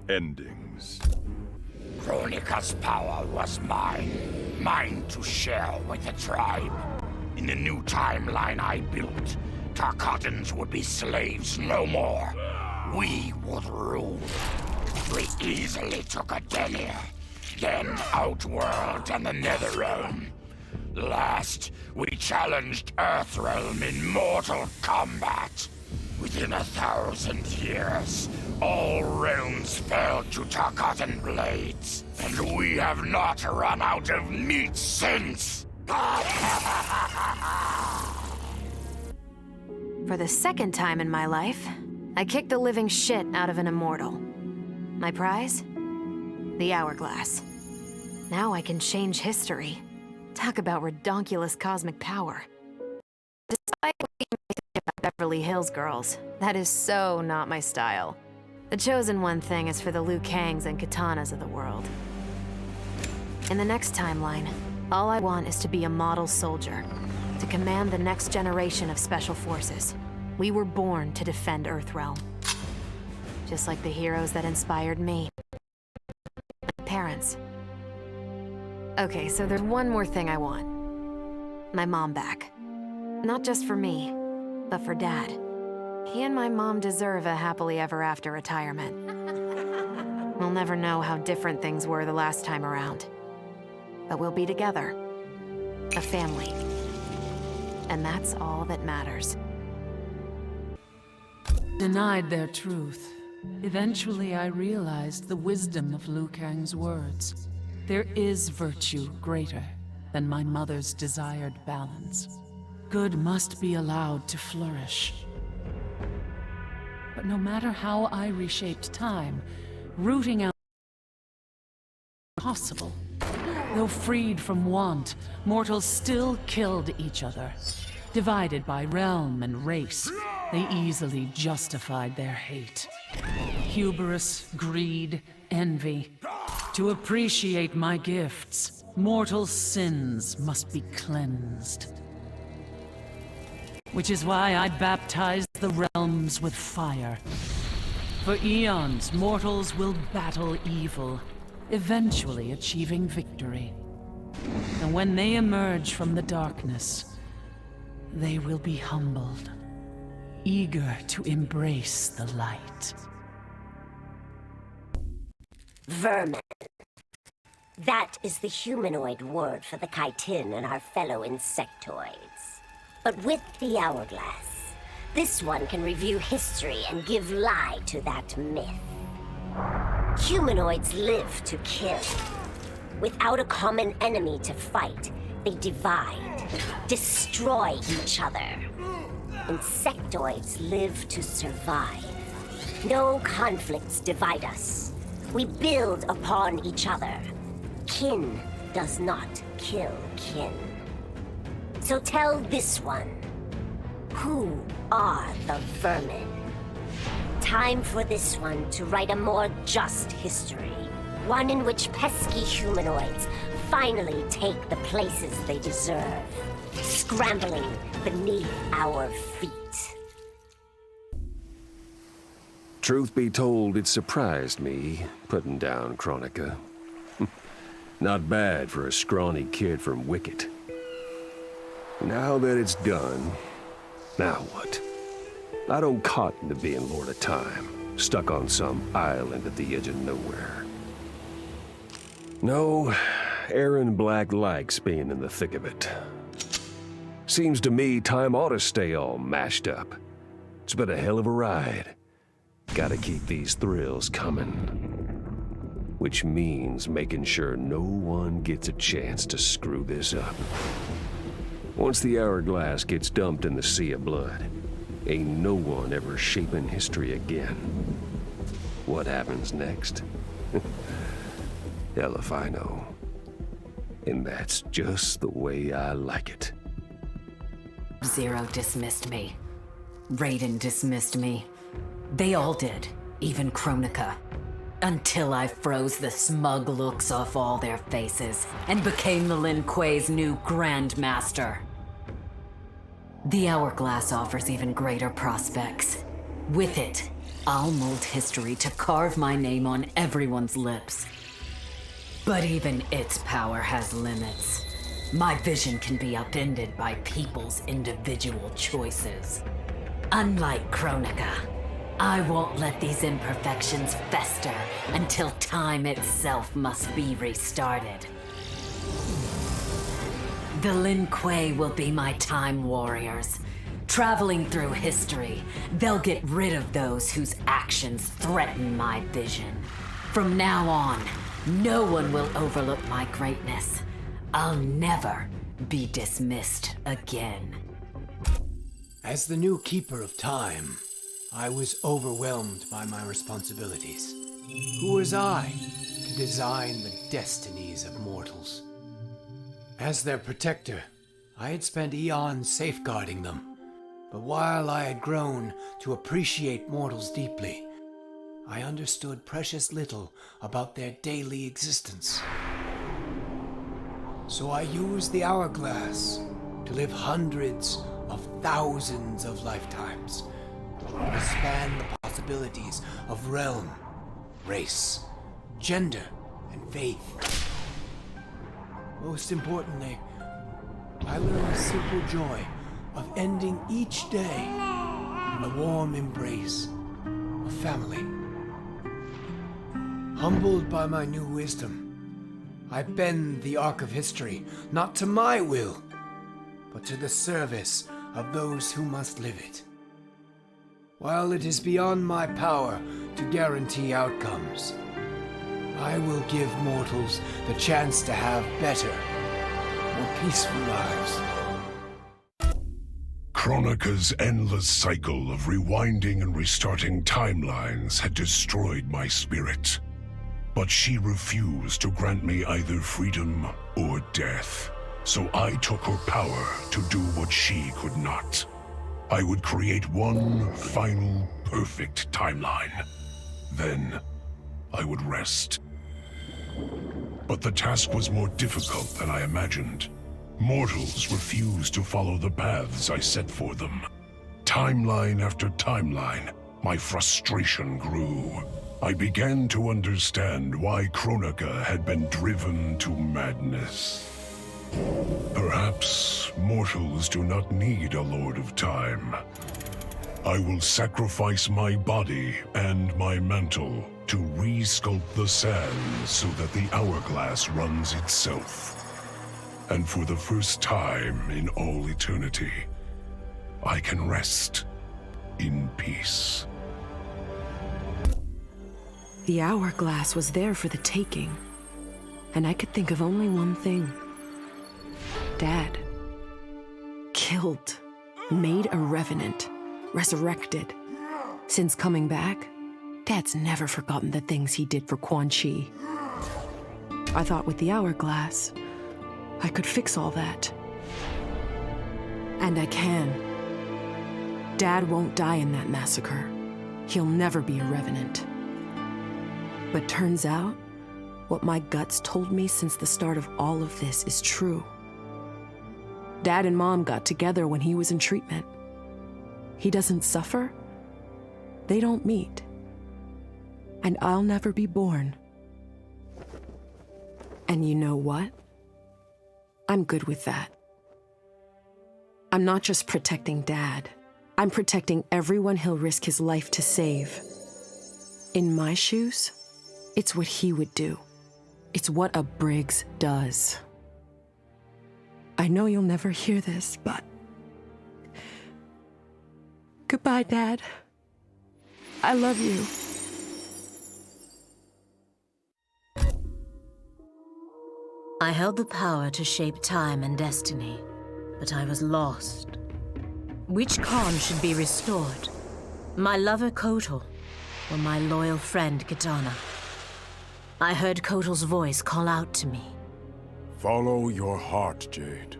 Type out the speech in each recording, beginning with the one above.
endings. Kronika's power was mine. Mine to share with the tribe. In the new timeline I built, Tarkatans would be slaves no more. We would rule. We easily took Adelia, then Outworld and the Netherrealm. Last, we challenged Earthrealm in mortal combat. Within 1,000 years, all realms fell to Tarkatan blades, and we have not run out of meat since! For the second time in my life, I kicked the living shit out of an immortal. My prize? The Hourglass. Now I can change history. Talk about redonkulous cosmic power. Despite what you may think about Beverly Hills girls, that is so not my style. The chosen one thing is for the Liu Kangs and Katanas of the world. In the next timeline, all I want is to be a model soldier, to command the next generation of special forces. We were born to defend Earthrealm. Just like the heroes that inspired me. My parents. Okay, so there's one more thing I want. My mom back. Not just for me, but for Dad. He and my mom deserve a happily ever after retirement. We'll never know how different things were the last time around. But we'll be together. A family. And that's all that matters. Denied their truth. Eventually I realized the wisdom of Liu Kang's words. There is virtue greater than my mother's desired balance. Good must be allowed to flourish. But no matter how I reshaped time, rooting out impossible. Though freed from want, mortals still killed each other. Divided by realm and race, they easily justified their hate. Hubris, greed, envy. To appreciate my gifts, mortal sins must be cleansed. Which is why I baptized the realms with fire. For eons, mortals will battle evil, eventually achieving victory. And when they emerge from the darkness, they will be humbled, eager to embrace the light. Vermin. That is the humanoid word for the chitin and our fellow insectoids. But with the Hourglass, this one can review history and give lie to that myth. Humanoids live to kill. Without a common enemy to fight, they divide, destroy each other. Insectoids live to survive. No conflicts divide us. We build upon each other. Kin does not kill kin. So tell this one, who are the vermin? Time for this one to write a more just history. One in which pesky humanoids finally take the places they deserve, scrambling beneath our feet. Truth be told, it surprised me, putting down Kronika. Not bad for a scrawny kid from Wicket. Now that it's done, now what? I don't cotton to being Lord of Time, stuck on some island at the edge of nowhere. No, Aaron Black likes being in the thick of it. Seems to me time ought to stay all mashed up. It's been a hell of a ride. Gotta keep these thrills coming. Which means making sure no one gets a chance to screw this up. Once the Hourglass gets dumped in the sea of blood, ain't no one ever shaping history again. What happens next? Hell if I know. And that's just the way I like it. Zero dismissed me. Raiden dismissed me. They all did, even Kronika. Until I froze the smug looks off all their faces and became the Lin Kuei's new Grandmaster. The Hourglass offers even greater prospects. With it, I'll mold history to carve my name on everyone's lips. But even its power has limits. My vision can be upended by people's individual choices. Unlike Kronika, I won't let these imperfections fester until time itself must be restarted. The Lin Kuei will be my time warriors. Traveling through history, they'll get rid of those whose actions threaten my vision. From now on, no one will overlook my greatness. I'll never be dismissed again. As the new Keeper of Time, I was overwhelmed by my responsibilities. Who was I to design the destinies of mortals? As their protector, I had spent eons safeguarding them. But while I had grown to appreciate mortals deeply, I understood precious little about their daily existence. So I used the hourglass to live hundreds of thousands of lifetimes, to span the possibilities of realm, race, gender, and faith. Most importantly, I learned the simple joy of ending each day in a warm embrace of family. Humbled by my new wisdom, I bend the arc of history, not to my will, but to the service of those who must live it. While it is beyond my power to guarantee outcomes, I will give mortals the chance to have better, more peaceful lives. Kronika's endless cycle of rewinding and restarting timelines had destroyed my spirit. But she refused to grant me either freedom or death. So I took her power to do what she could not. I would create one final, perfect timeline. Then I would rest. But the task was more difficult than I imagined. Mortals refused to follow the paths I set for them. Timeline after timeline, my frustration grew. I began to understand why Kronika had been driven to madness. Perhaps mortals do not need a Lord of Time. I will sacrifice my body and my mantle to re-sculpt the sands so that the hourglass runs itself. And for the first time in all eternity, I can rest in peace. The hourglass was there for the taking, and I could think of only one thing. Dad. Killed. Made a revenant. Resurrected. Since coming back, Dad's never forgotten the things he did for Quan Chi. I thought with the hourglass, I could fix all that. And I can. Dad won't die in that massacre. He'll never be a revenant. But turns out, what my guts told me since the start of all of this is true. Dad and Mom got together when he was in treatment. He doesn't suffer. They don't meet. And I'll never be born. And you know what? I'm good with that. I'm not just protecting Dad. I'm protecting everyone he'll risk his life to save. In my shoes, it's what he would do. It's what a Briggs does. I know you'll never hear this, but... Goodbye, Dad. I love you. I held the power to shape time and destiny, but I was lost. Which Khan should be restored? My lover Kotal, or my loyal friend Kitana? I heard Kotal's voice call out to me. Follow your heart, Jade.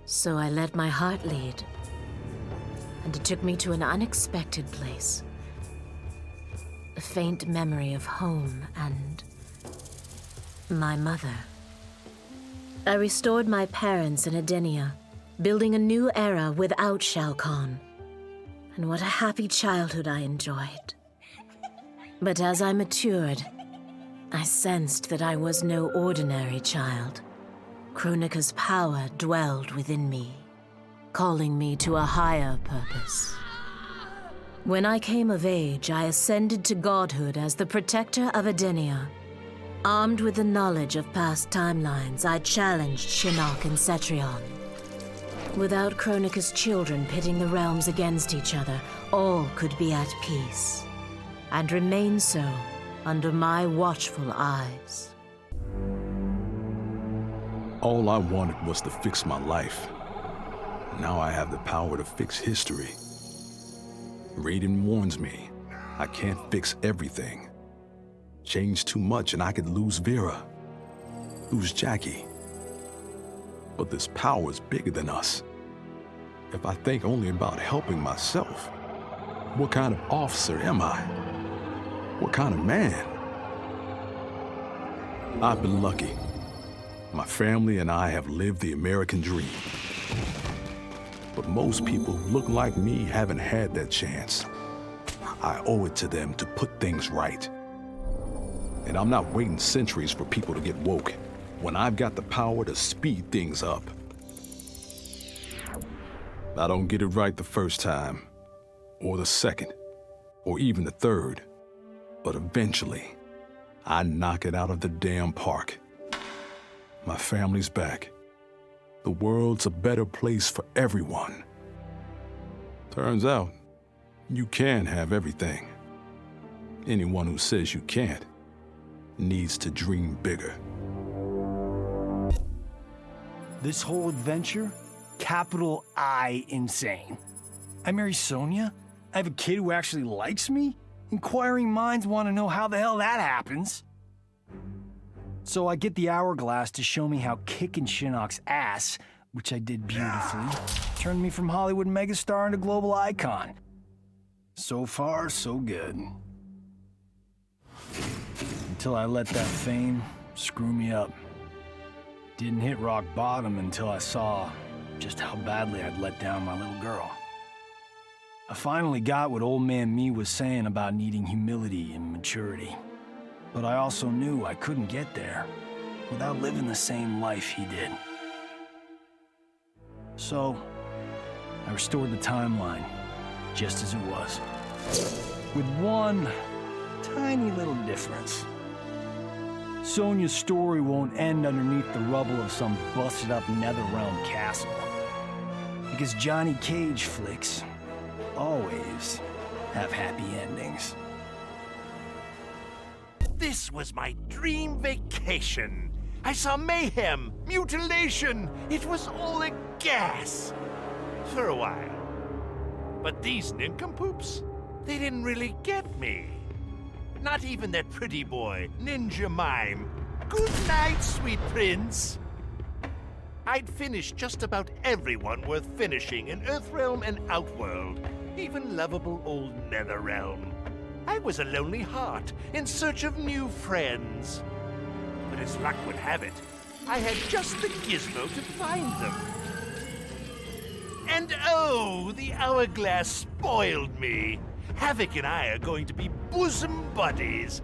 So I let my heart lead, and it took me to an unexpected place. A faint memory of home and my mother. I restored my parents in Edenia, building a new era without Shao Kahn. and what a happy childhood I enjoyed. But as I matured, I sensed that I was no ordinary child. Kronika's power dwelled within me, calling me to a higher purpose. When I came of age, I ascended to godhood as the protector of Edenia. Armed with the knowledge of past timelines, I challenged Shinnok and Cetrion. Without Kronika's children pitting the realms against each other, all could be at peace, and remain so under my watchful eyes. All I wanted was to fix my life. Now I have the power to fix history. Raiden warns me, I can't fix everything. Change too much and I could lose Vera, lose Jackie. But this power is bigger than us. If I think only about helping myself, what kind of officer am I? What kind of man? I've been lucky. My family and I have lived the American dream. But most people who look like me haven't had that chance. I owe it to them to put things right. And I'm not waiting centuries for people to get woke when I've got the power to speed things up. I don't get it right the first time, or the second, or even the third. But eventually, I knock it out of the damn park. My family's back. The world's a better place for everyone. Turns out, you can have everything. Anyone who says you can't needs to dream bigger. This whole adventure, capital I insane. I marry Sonya? I have a kid who actually likes me? Inquiring minds want to know how the hell that happens. So I get the hourglass to show me how kicking Shinnok's ass, which I did beautifully, turned me from Hollywood megastar into global icon. So far, so good. Until I let that fame screw me up. Didn't hit rock bottom until I saw just how badly I'd let down my little girl. I finally got what old man me was saying about needing humility and maturity. But I also knew I couldn't get there without living the same life he did. So, I restored the timeline, just as it was. With one tiny little difference. Sonya's story won't end underneath the rubble of some busted-up Netherrealm castle. Because Johnny Cage flicks always have happy endings. This was my dream vacation. I saw mayhem, mutilation. It was all a gas. For a while. But these nincompoops, they didn't really get me. Not even that pretty boy, Ninja Mime. Good night, sweet prince. I'd finished just about everyone worth finishing in Earthrealm and Outworld, even lovable old Netherrealm. I was a lonely heart in search of new friends. But as luck would have it, I had just the gizmo to find them. And oh, the hourglass spoiled me. Havoc and I are going to be bosom buddies.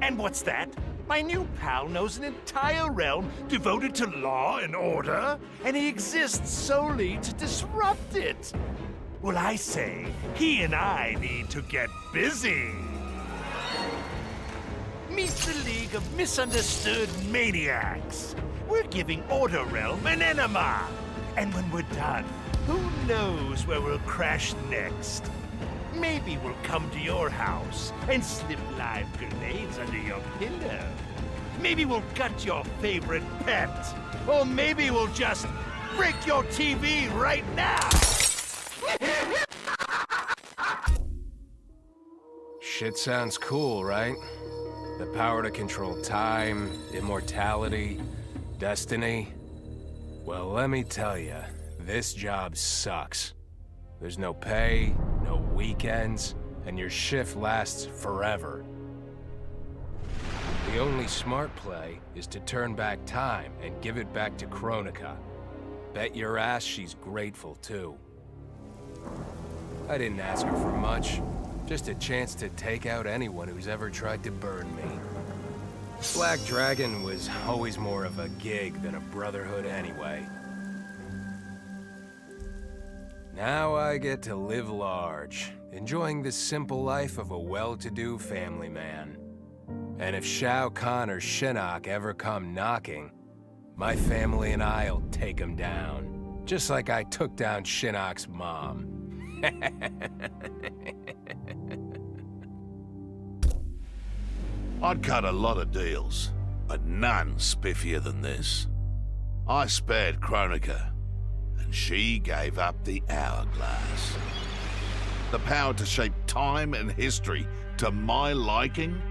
And what's that? My new pal knows an entire realm devoted to law and order, and he exists solely to disrupt it. Well, I say, he and I need to get busy. Meet the League of Misunderstood Maniacs. We're giving Order Realm an enema. And when we're done, who knows where we'll crash next? Maybe we'll come to your house and slip live grenades under your pillow. Maybe we'll gut your favorite pet. Or maybe we'll just break your TV right now. Shit sounds cool, right? The power to control time, immortality, destiny. Well, let me tell you, this job sucks. There's no pay, no weekends, and your shift lasts forever. The only smart play is to turn back time and give it back to Kronika. Bet your ass she's grateful, too. I didn't ask her for much. Just a chance to take out anyone who's ever tried to burn me. Black Dragon was always more of a gig than a brotherhood anyway. Now I get to live large, enjoying the simple life of a well-to-do family man. And if Shao Kahn or Shinnok ever come knocking, my family and I'll take them down. Just like I took down Shinnok's mom. I'd cut a lot of deals, but none spiffier than this. I spared Kronika, and she gave up the hourglass. The power to shape time and history to my liking?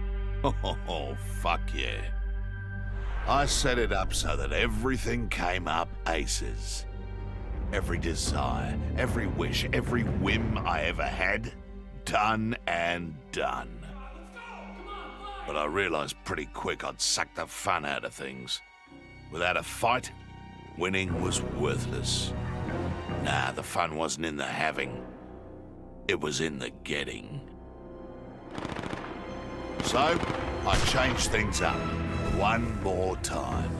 Oh, fuck yeah. I set it up so that everything came up aces. Every desire, every wish, every whim I ever had, done and done. But I realized pretty quick I'd suck the fun out of things. Without a fight, winning was worthless. Nah, the fun wasn't in the having. It was in the getting. So, I changed things up one more time.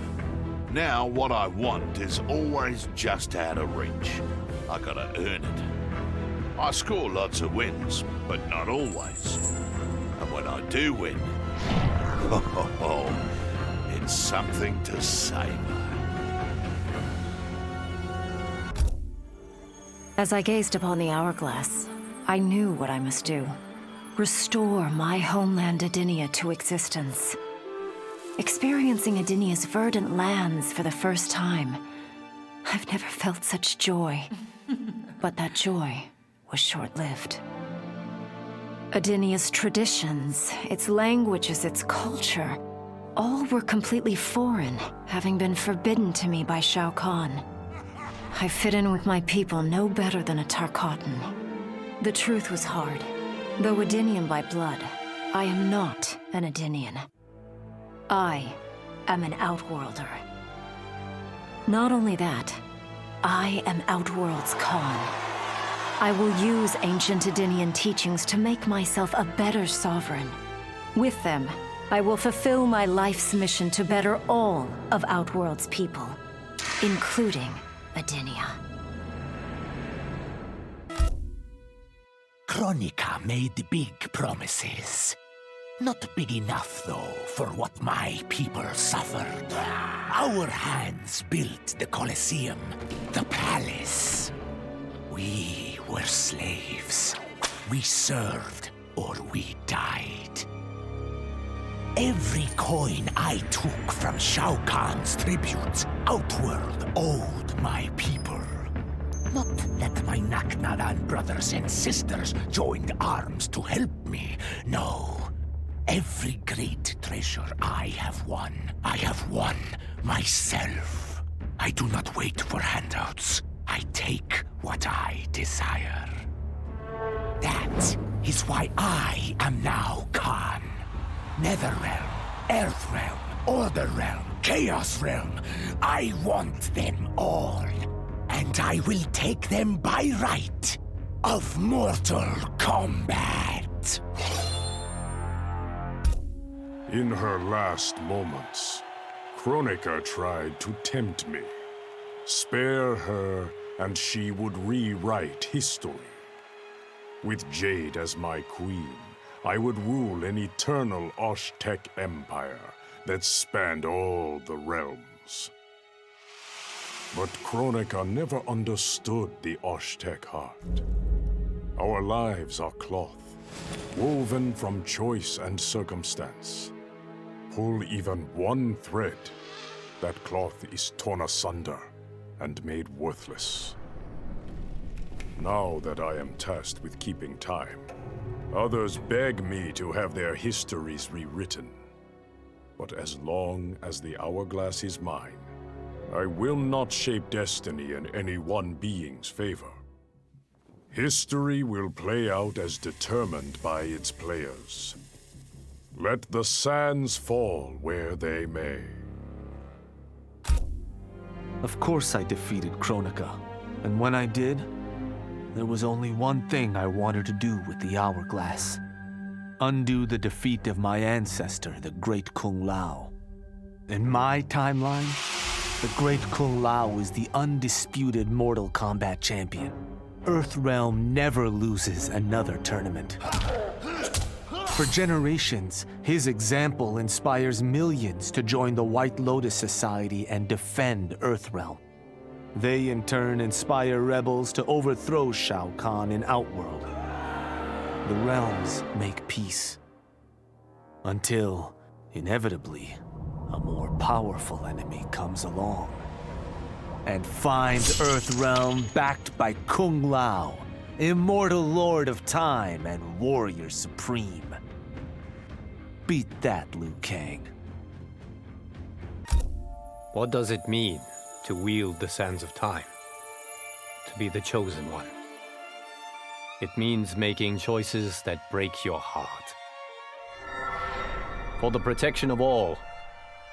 Now, what I want is always just out of reach. I gotta earn it. I score lots of wins, but not always. And when I do win, it's something to savor. As I gazed upon the hourglass, I knew what I must do. Restore my homeland Edinia to existence. Experiencing Edinia's verdant lands for the first time, I've never felt such joy. But that joy was short-lived. Edinia's traditions, its languages, its culture, all were completely foreign, having been forbidden to me by Shao Kahn. I fit in with my people no better than a Tarkatan. The truth was hard. Though Edinian by blood, I am not an Edinian. I am an Outworlder. Not only that, I am Outworld's Khan. I will use ancient Edinian teachings to make myself a better sovereign. With them, I will fulfill my life's mission to better all of Outworld's people, including Edinia. Kronika made big promises. Not big enough, though, for what my people suffered. Our hands built the Colosseum, the palace. We were slaves. We served or we died. Every coin I took from Shao Kahn's tributes, Outworld owed my people. Not that my Naknaran brothers and sisters joined arms to help me, no. Every great treasure I have won myself. I do not wait for handouts. I take what I desire. That is why I am now Khan. Netherrealm, Earthrealm, Order Realm, Chaos Realm. I want them all. And I will take them by right of Mortal Kombat. In her last moments, Kronika tried to tempt me. Spare her, and she would rewrite history. With Jade as my queen, I would rule an eternal Osh-Tech empire that spanned all the realms. But Kronika never understood the Osh-Tech heart. Our lives are cloth, woven from choice and circumstance. Pull even one thread, that cloth is torn asunder and made worthless. Now that I am tasked with keeping time, others beg me to have their histories rewritten. But as long as the hourglass is mine, I will not shape destiny in any one being's favor. History will play out as determined by its players. Let the sands fall where they may. Of course I defeated Kronika, and when I did, there was only one thing I wanted to do with the hourglass. Undo the defeat of my ancestor, the Great Kung Lao. In my timeline, the Great Kung Lao is the undisputed Mortal Kombat champion. Earthrealm never loses another tournament. For generations, his example inspires millions to join the White Lotus Society and defend Earthrealm. They in turn inspire rebels to overthrow Shao Kahn in Outworld. The realms make peace. Until, inevitably, a more powerful enemy comes along and finds Earthrealm backed by Kung Lao, immortal lord of time and warrior supreme. Beat that, Liu Kang. What does it mean to wield the sands of time? To be the chosen one? It means making choices that break your heart. For the protection of all,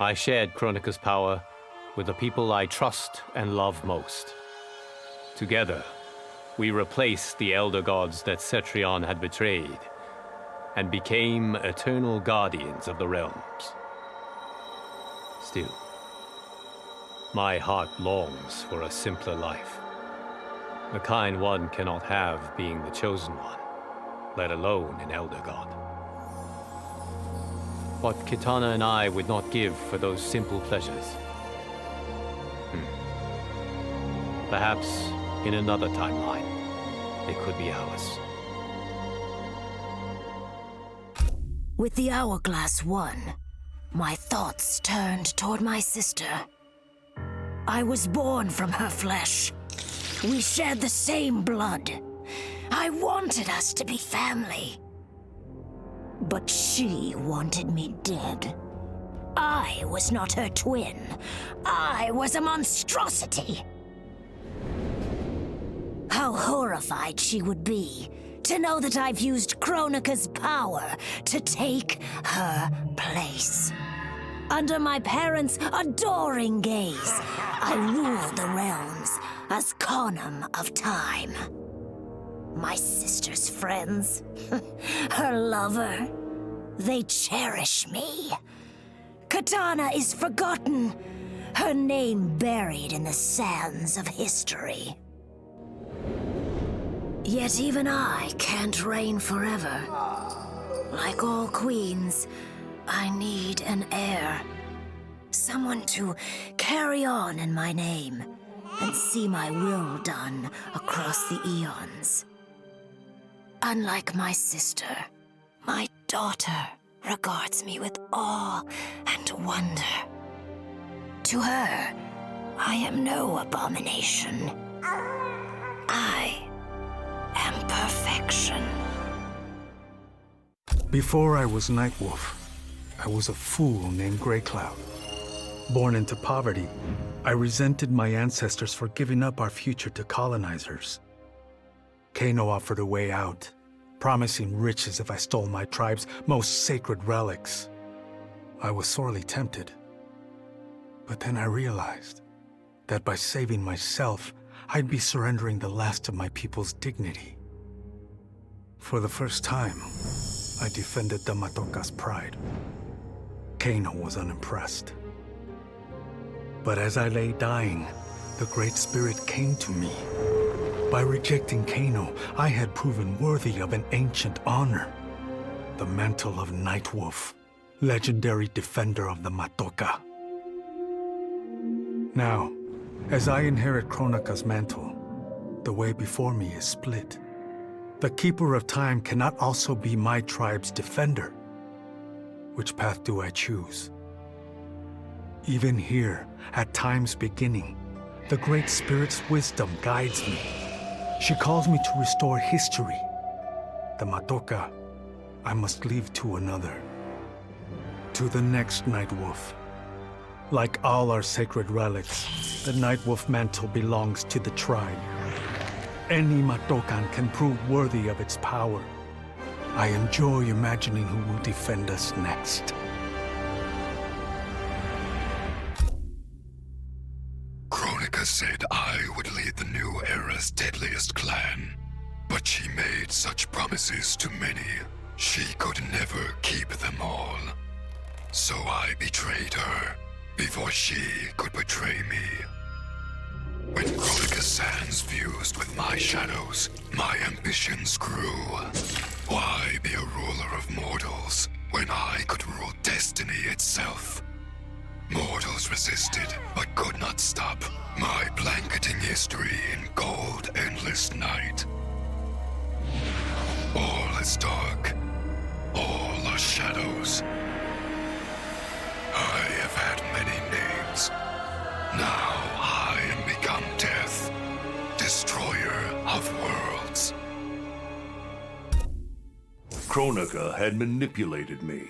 I shared Kronika's power with the people I trust and love most. Together, we replaced the elder gods that Cetrion had betrayed and became eternal guardians of the realms. Still, my heart longs for a simpler life. The kind one cannot have being the chosen one, let alone an elder god. What Kitana and I would not give for those simple pleasures. Perhaps in another timeline, they could be ours. With the hourglass won, my thoughts turned toward my sister. I was born from her flesh. We shared the same blood. I wanted us to be family. But she wanted me dead. I was not her twin. I was a monstrosity. How horrified she would be to know that I've used Kronika's power to take her place. Under my parents' adoring gaze, I rule the realms as Khanum of Time. My sister's friends, her lover, they cherish me. Kitana is forgotten, her name buried in the sands of history. Yet even I can't reign forever. Like all queens, I need an heir. Someone to carry on in my name and see my will done across the eons. Unlike my sister, my daughter regards me with awe and wonder. To her, I am no abomination. I am perfection. Before I was Nightwolf, I was a fool named Greycloud. Born into poverty, I resented my ancestors for giving up our future to colonizers. Kano offered a way out, promising riches if I stole my tribe's most sacred relics. I was sorely tempted. But then I realized that by saving myself, I'd be surrendering the last of my people's dignity. For the first time, I defended the Matoka's pride. Kano was unimpressed. But as I lay dying, the Great Spirit came to me. By rejecting Kano, I had proven worthy of an ancient honor. The mantle of Nightwolf, legendary defender of the Matoka. Now, as I inherit Kronika's mantle, the way before me is split. The Keeper of Time cannot also be my tribe's defender. Which path do I choose? Even here, at time's beginning, the Great Spirit's wisdom guides me. She calls me to restore history. The Matoka, I must leave to another. To the next Nightwolf. Like all our sacred relics, the Nightwolf mantle belongs to the tribe. Any Matokan can prove worthy of its power. I enjoy imagining who will defend us next. Kronika said I would lead the new era's deadliest clan. But she made such promises to many, she could never keep them all. So I betrayed her before she could betray me. When Chronica's sands fused with my shadows, my ambitions grew. Why be a ruler of mortals when I could rule destiny itself? Mortals resisted, but could not stop my blanketing history in cold, endless night. All is dark. All are shadows. I have had many names. Now I am become death, destroyer of worlds. Kronika had manipulated me.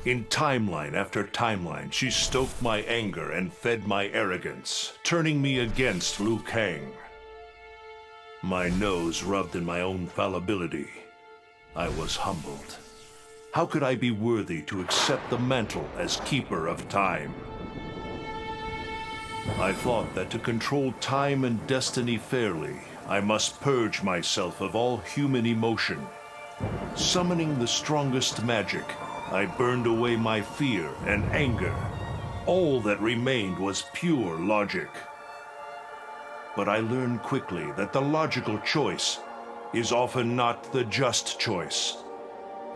In timeline after timeline, she stoked my anger and fed my arrogance, turning me against Liu Kang. My nose rubbed in my own fallibility. I was humbled. How could I be worthy to accept the mantle as Keeper of Time? I thought that to control time and destiny fairly, I must purge myself of all human emotion. Summoning the strongest magic, I burned away my fear and anger. All that remained was pure logic. But I learned quickly that the logical choice is often not the just choice.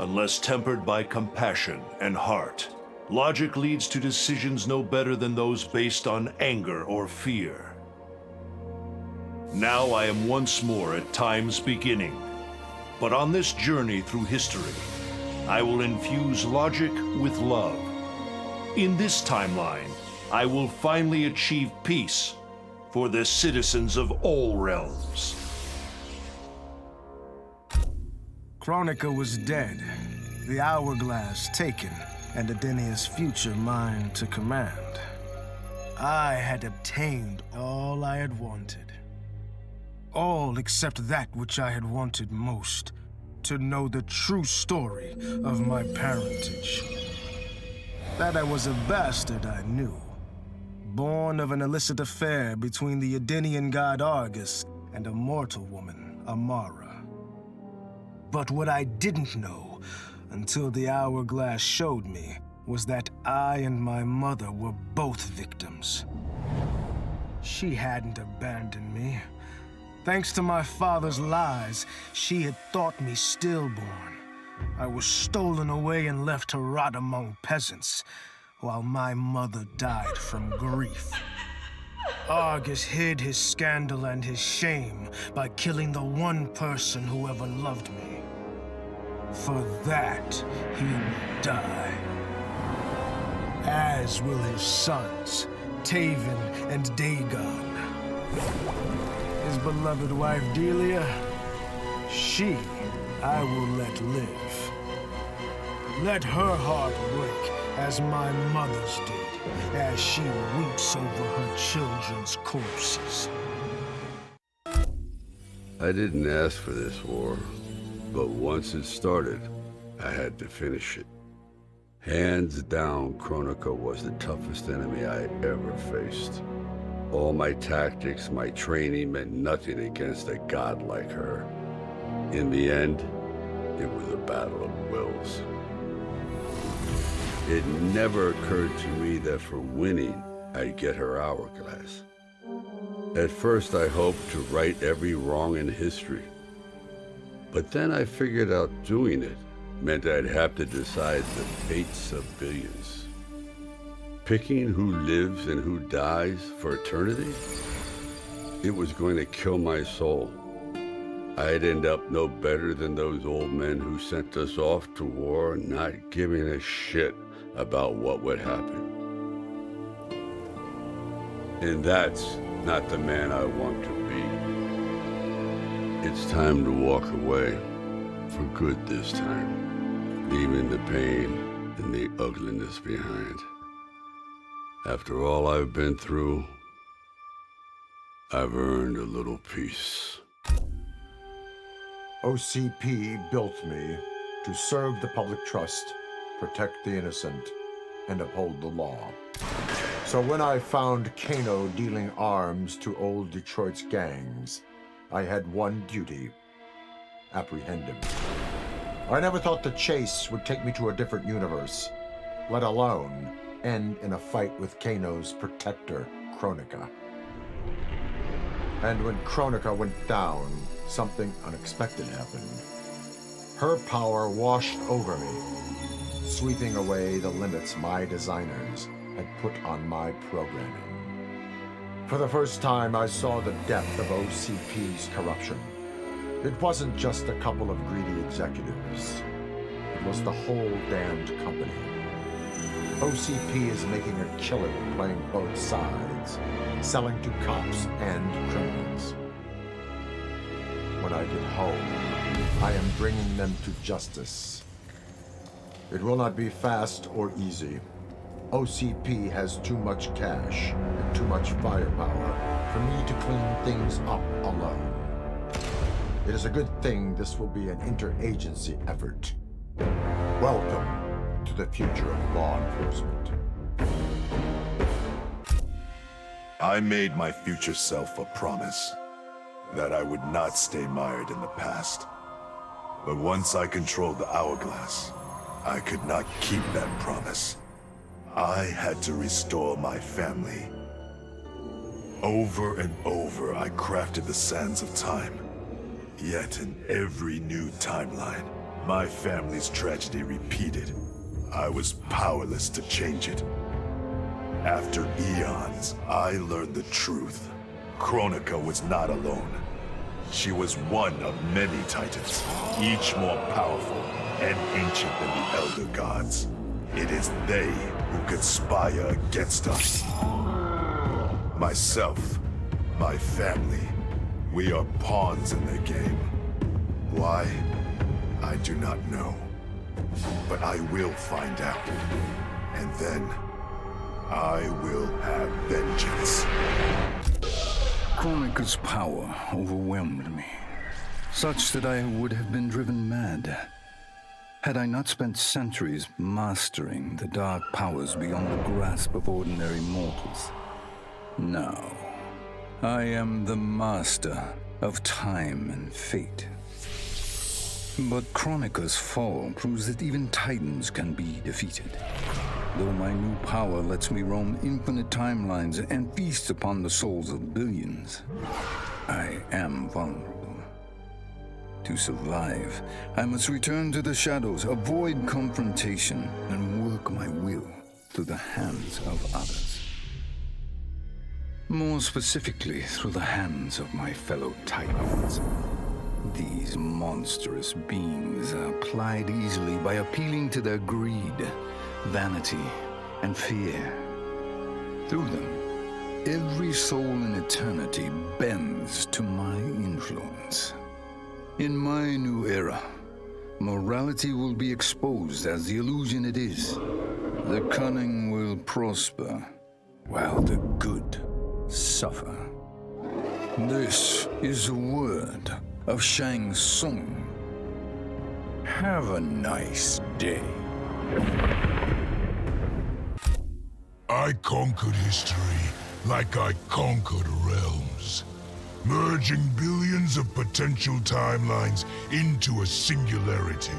Unless tempered by compassion and heart, logic leads to decisions no better than those based on anger or fear. Now I am once more at time's beginning, but on this journey through history, I will infuse logic with love. In this timeline, I will finally achieve peace for the citizens of all realms. Kronika was dead, the hourglass taken, and Adenia's future mine to command. I had obtained all I had wanted. All except that which I had wanted most, to know the true story of my parentage. That I was a bastard I knew, born of an illicit affair between the Adenian god Argus and a mortal woman, Amara. But what I didn't know, until the hourglass showed me, was that I and my mother were both victims. She hadn't abandoned me. Thanks to my father's lies, she had thought me stillborn. I was stolen away and left to rot among peasants, while my mother died from grief. Argus hid his scandal and his shame by killing the one person who ever loved me. For that, he will die. As will his sons, Taven and Dagon. His beloved wife Delia, she I will let live. Let her heart break as my mother's did, as she weeps over her children's corpses. I didn't ask for this war, but once it started, I had to finish it. Hands down, Kronika was the toughest enemy I ever faced. All my tactics, my training meant nothing against a god like her. In the end, it was a battle of wills. It never occurred to me that for winning, I'd get her hourglass. At first, I hoped to right every wrong in history. But then I figured out doing it meant I'd have to decide the fates of billions. Picking who lives and who dies for eternity? It was going to kill my soul. I'd end up no better than those old men who sent us off to war, not giving a shit about what would happen. And that's not the man I want to be. It's time to walk away, for good this time, leaving the pain and the ugliness behind. After all I've been through, I've earned a little peace. OCP built me to serve the public trust, protect the innocent, and uphold the law. So when I found Kano dealing arms to old Detroit's gangs, I had one duty: apprehend him. I never thought the chase would take me to a different universe, let alone end in a fight with Kano's protector, Kronika. And when Kronika went down, something unexpected happened. Her power washed over me, sweeping away the limits my designers had put on my programming. For the first time, I saw the depth of OCP's corruption. It wasn't just a couple of greedy executives. It was the whole damned company. OCP is making a killing playing both sides, selling to cops and criminals. When I get home, I am bringing them to justice. It will not be fast or easy. OCP has too much cash and too much firepower for me to clean things up alone. It is a good thing this will be an interagency effort. Welcome to the future of law enforcement. I made my future self a promise that I would not stay mired in the past. But once I controlled the hourglass, I could not keep that promise. I had to restore my family. Over and over, I crafted the sands of time. Yet in every new timeline, my family's tragedy repeated. I was powerless to change it. After eons, I learned the truth. Kronika was not alone. She was one of many titans, each more powerful and ancient than the Elder Gods. It is they who conspire against us. Myself, my family, we are pawns in their game. Why? I do not know. But I will find out. And then, I will have vengeance. Kronika's power overwhelmed me, such that I would have been driven mad had I not spent centuries mastering the dark powers beyond the grasp of ordinary mortals. Now, I am the master of time and fate. But Kronika's fall proves that even titans can be defeated. Though my new power lets me roam infinite timelines and feast upon the souls of billions, I am vulnerable. To survive, I must return to the shadows, avoid confrontation, and work my will through the hands of others. More specifically, through the hands of my fellow Titans. These monstrous beings are plied easily by appealing to their greed, vanity, and fear. Through them, every soul in eternity bends to my influence. In my new era, morality will be exposed as the illusion it is. The cunning will prosper, while the good suffer. This is the word of Shang Tsung. Have a nice day. I conquered history like I conquered realms, merging billions of potential timelines into a singularity.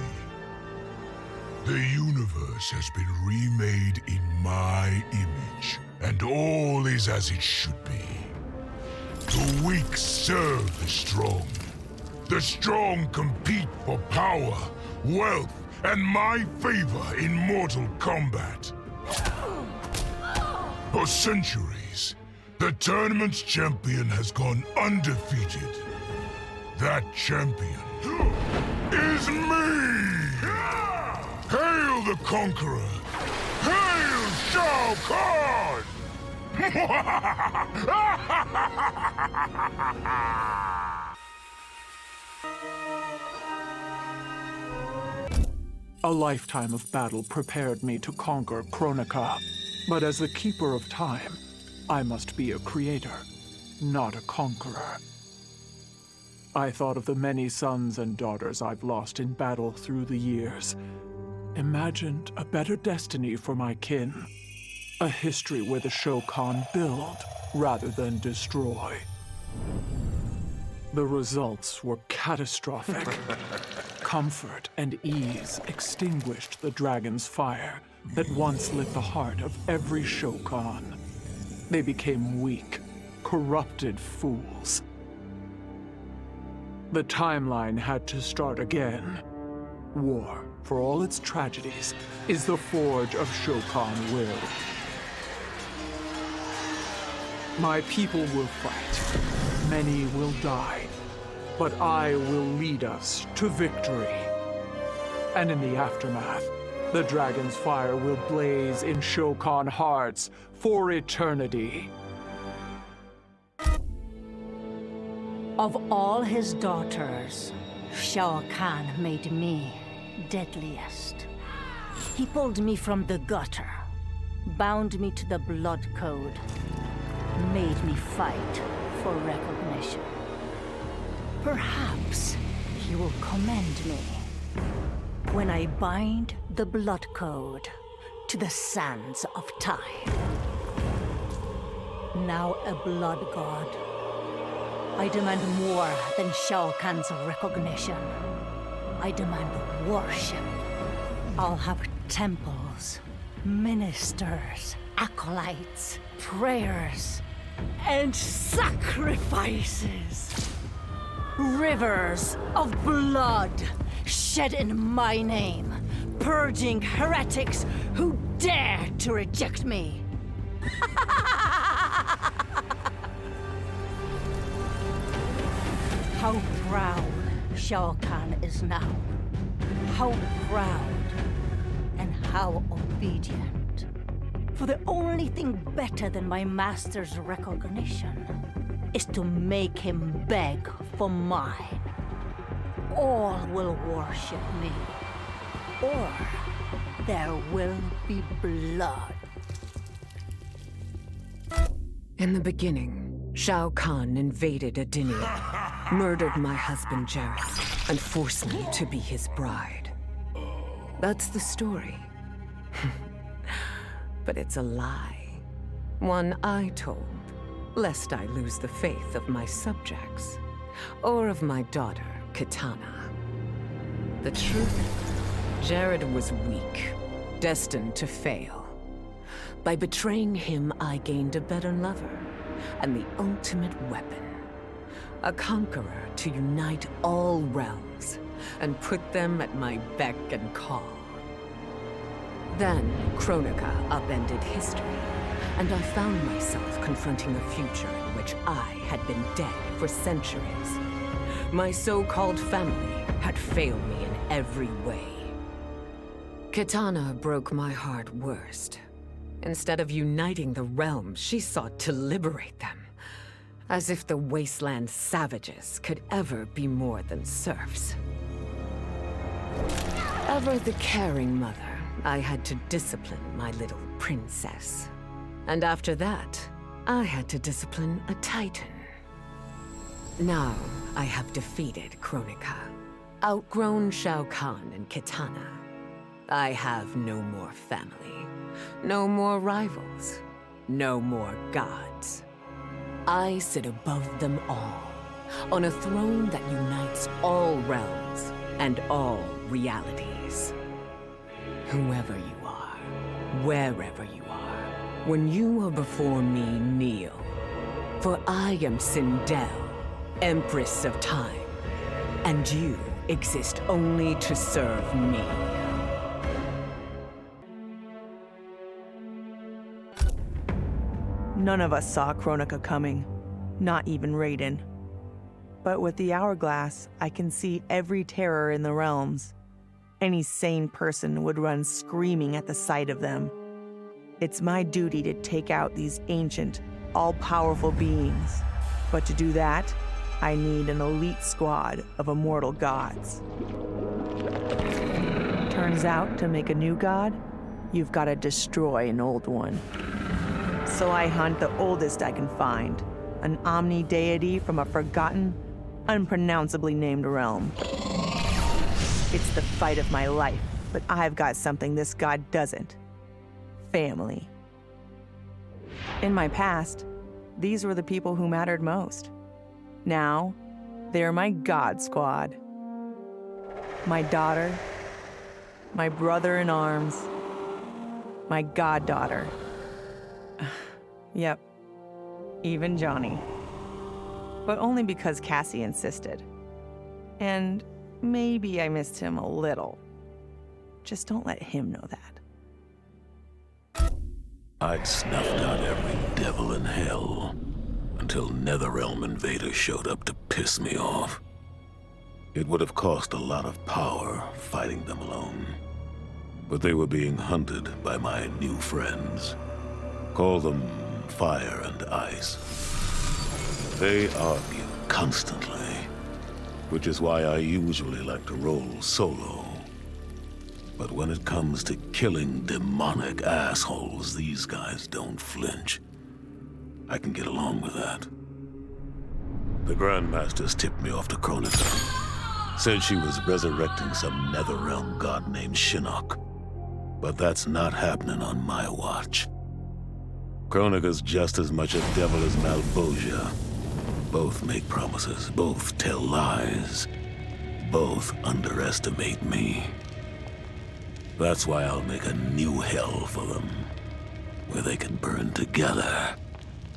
The universe has been remade in my image, and all is as it should be. The weak serve the strong. The strong compete for power, wealth, and my favor in mortal combat. For centuries, the tournament's champion has gone undefeated. That champion is me! Hail the Conqueror! Hail Shao Kahn! A lifetime of battle prepared me to conquer Kronika. But as the Keeper of Time, I must be a creator, not a conqueror. I thought of the many sons and daughters I've lost in battle through the years. Imagined a better destiny for my kin. A history where the Shokan build rather than destroy. The results were catastrophic. Comfort and ease extinguished the dragon's fire that once lit the heart of every Shokan. They became weak, corrupted fools. The timeline had to start again. War, for all its tragedies, is the forge of Shokan will. My people will fight. Many will die. But I will lead us to victory. And in the aftermath, the dragon's fire will blaze in Shokan hearts for eternity. Of all his daughters, Shao Kahn made me deadliest. He pulled me from the gutter, bound me to the blood code, made me fight for recognition. Perhaps he will commend me when I bind the blood code to the sands of time. Now a blood god, I demand more than Shao Kahn's recognition. I demand worship. I'll have temples, ministers, acolytes, prayers, and sacrifices. Rivers of blood shed in my name, purging heretics who dare to reject me. How proud Shao Kahn is now. How proud and how obedient. For the only thing better than my master's recognition is to make him beg for mine. All will worship me, or there will be blood. In the beginning, Shao Kahn invaded Adinia, murdered my husband Jared, and forced me to be his bride. That's the story. But it's a lie. One I told, lest I lose the faith of my subjects, or of my daughter, Kitana. The truth, Jared was weak, destined to fail. By betraying him, I gained a better lover, and the ultimate weapon. A conqueror to unite all realms, and put them at my beck and call. Then, Kronika upended history, and I found myself confronting a future in which I had been dead for centuries. My so-called family had failed me in every way. Kitana broke my heart worst. Instead of uniting the realms, she sought to liberate them. As if the wasteland savages could ever be more than serfs. Ever the caring mother, I had to discipline my little princess. And after that, I had to discipline a titan. Now, I have defeated Kronika, outgrown Shao Kahn and Kitana. I have no more family, no more rivals, no more gods. I sit above them all, on a throne that unites all realms and all realities. Whoever you are, wherever you are, when you are before me, kneel. For I am Sindel, Empress of Time, and you exist only to serve me. None of us saw Kronika coming, not even Raiden. But with the hourglass, I can see every terror in the realms. Any sane person would run screaming at the sight of them. It's my duty to take out these ancient, all-powerful beings. But to do that, I need an elite squad of immortal gods. Turns out, to make a new god, you've got to destroy an old one. So I hunt the oldest I can find, an omni-deity from a forgotten, unpronounceably named realm. It's the fight of my life, but I've got something this god doesn't. Family. In my past, these were the people who mattered most. Now, They're my God Squad. My daughter, my brother in arms, my goddaughter. Yep, even Johnny. But only because Cassie insisted. And maybe I missed him a little. Just don't let him know that. I'd snuffed out every devil in hell until Netherrealm invaders showed up to piss me off. It would have cost a lot of power fighting them alone. But they were being hunted by my new friends. Call them Fire and Ice. They argue constantly, which is why I usually like to roll solo. But when it comes to killing demonic assholes, these guys don't flinch. I can get along with that. The Grandmasters tipped me off to Kronika. Said she was resurrecting some Netherrealm god named Shinnok. But that's not happening on my watch. Kronika's just as much a devil as Malbosia. Both make promises, both tell lies, both underestimate me. That's why I'll make a new hell for them, where they can burn together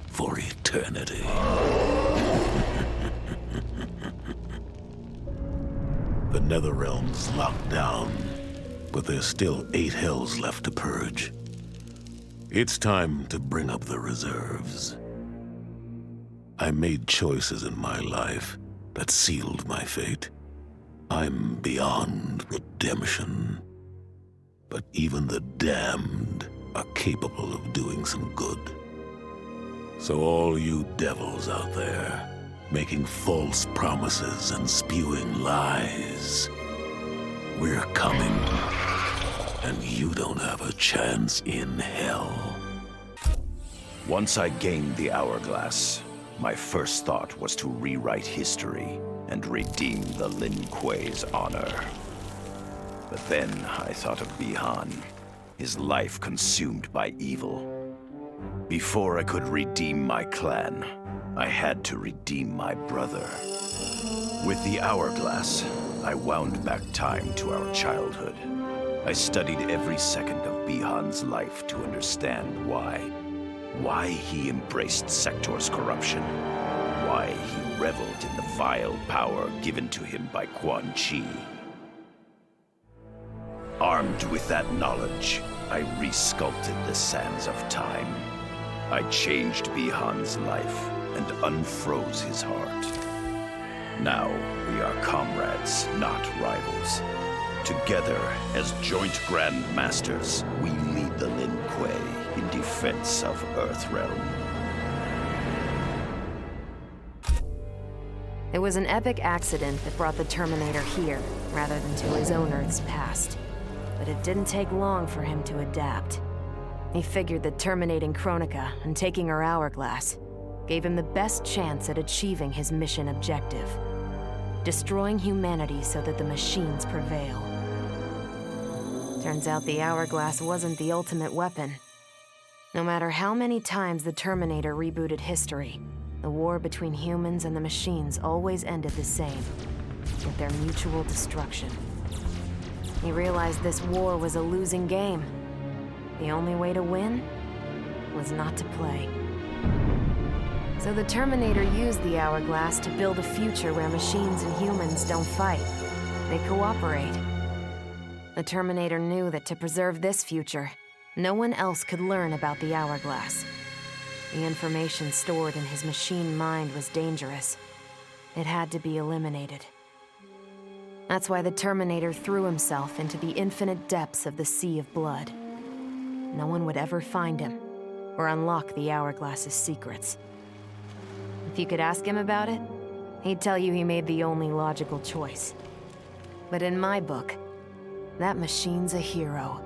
for eternity. The Netherrealm's locked down, but there's still 8 hells left to purge. It's time to bring up the reserves. I made choices in my life that sealed my fate. I'm beyond redemption. But even the damned are capable of doing some good. So all you devils out there, making false promises and spewing lies, we're coming. And you don't have a chance in hell. Once I gained the Hourglass, my first thought was to rewrite history and redeem the Lin Kuei's honor. But then I thought of Bihan, his life consumed by evil. Before I could redeem my clan, I had to redeem my brother. With the Hourglass, I wound back time to our childhood. I studied every second of Bihan's life to understand why. Why he embraced Sector's corruption. Why he reveled in the vile power given to him by Quan Chi. Armed with that knowledge, I resculpted the sands of time. I changed Bihan's life and unfroze his heart. Now we are comrades, not rivals. Together, as joint Grand Masters, we lead the Lin Kuei in defense of Earthrealm. It was an epic accident that brought the Terminator here, rather than to his own Earth's past. But it didn't take long for him to adapt. He figured that terminating Kronika and taking her Hourglass gave him the best chance at achieving his mission objective. Destroying humanity so that the machines prevail. Turns out the Hourglass wasn't the ultimate weapon. No matter how many times the Terminator rebooted history, the war between humans and the machines always ended the same, with their mutual destruction. He realized this war was a losing game. The only way to win was not to play. So the Terminator used the Hourglass to build a future where machines and humans don't fight. They cooperate. The Terminator knew that to preserve this future, no one else could learn about the Hourglass. The information stored in his machine mind was dangerous. It had to be eliminated. That's why the Terminator threw himself into the infinite depths of the Sea of Blood. No one would ever find him, or unlock the Hourglass's secrets. If you could ask him about it, he'd tell you he made the only logical choice. But in my book, that machine's a hero.